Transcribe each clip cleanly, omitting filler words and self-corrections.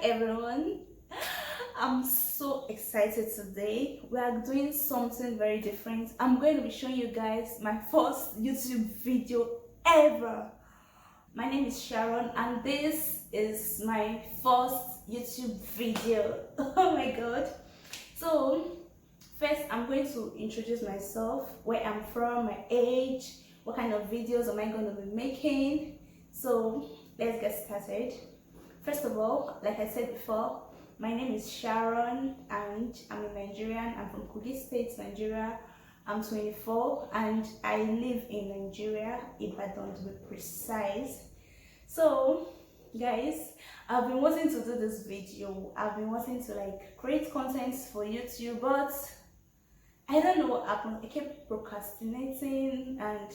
everyone, I'm so excited today. We are doing something very different. I'm going to be showing you guys my first YouTube video ever. My name is Sharon and this is my first YouTube video. Oh my god. So first I'm going to introduce myself, where I'm from, my age, what kind of videos am I going to be making. So let's get started. First of all, like I said before, my name is Sharon and I'm a Nigerian. I'm from Kogi State, Nigeria. I'm 24 and I live in Nigeria, Ibadan to be precise. So guys, I've been wanting to do this video. I've been wanting to create content for YouTube, but I don't know what happened. I kept procrastinating and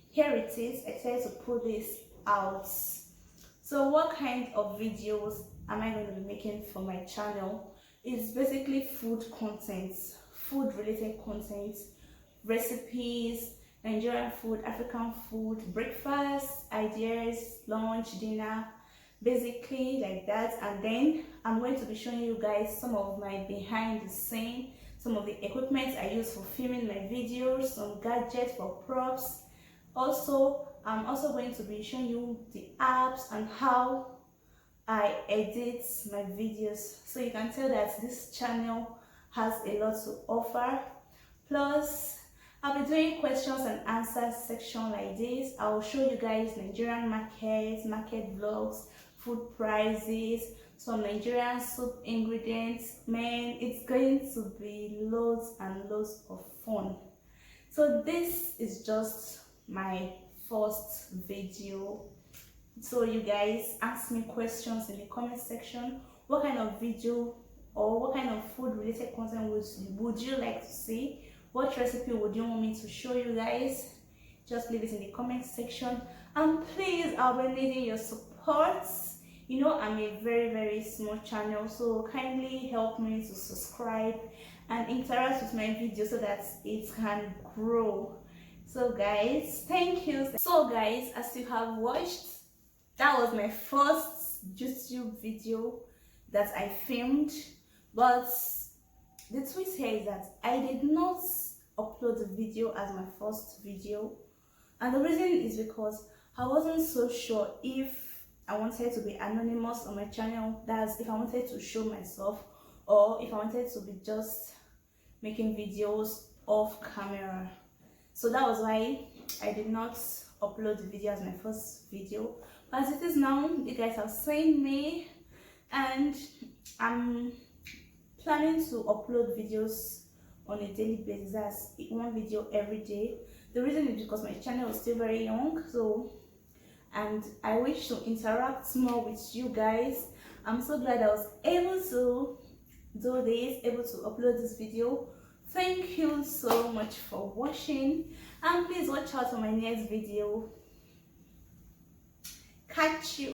here it is. I decided to put this out. So what kind of videos am I going to be making for my channel? It's basically food content, food related content, recipes, Nigerian food, African food, breakfast, ideas, lunch, dinner, basically like that. And then I'm going to be showing you guys some of my behind the scene, some of the equipment I use for filming my videos, some gadgets for props. Also, I'm also going to be showing you the apps and how I edit my videos, so you can tell that this channel has a lot to offer. Plus, I'll be doing questions and answers section like this. I'll show you guys Nigerian markets, market vlogs, food prices, some Nigerian soup ingredients. Man, it's going to be loads and loads of fun. So this is just my first video. So you guys ask me questions in the comment section. What kind of video or what kind of food related content would you like to see? What recipe would you want me to show you guys? Just leave it in the comment section, and please, I'll be needing your support. You know, I'm a very small channel, so kindly help me to subscribe and interact with my videos so that it can grow. So guys, thank you. So guys, as you have watched, that was my first YouTube video that I filmed, but the twist here is that I did not upload the video as my first video, and the reason is because I wasn't so sure if I wanted to be anonymous on my channel. That's if I wanted to show myself, or if I wanted to be just making videos off camera. So that was why I did not upload the video as my first video. But as it is now, you guys have seen me, and I'm planning to upload videos on a daily basis. That's one video every day. The reason is because my channel is still very young, and I wish to interact more with you guys. I'm so glad I was able to do this, able to upload this video. Thank you so much for watching, and please watch out for my next video. Catch you.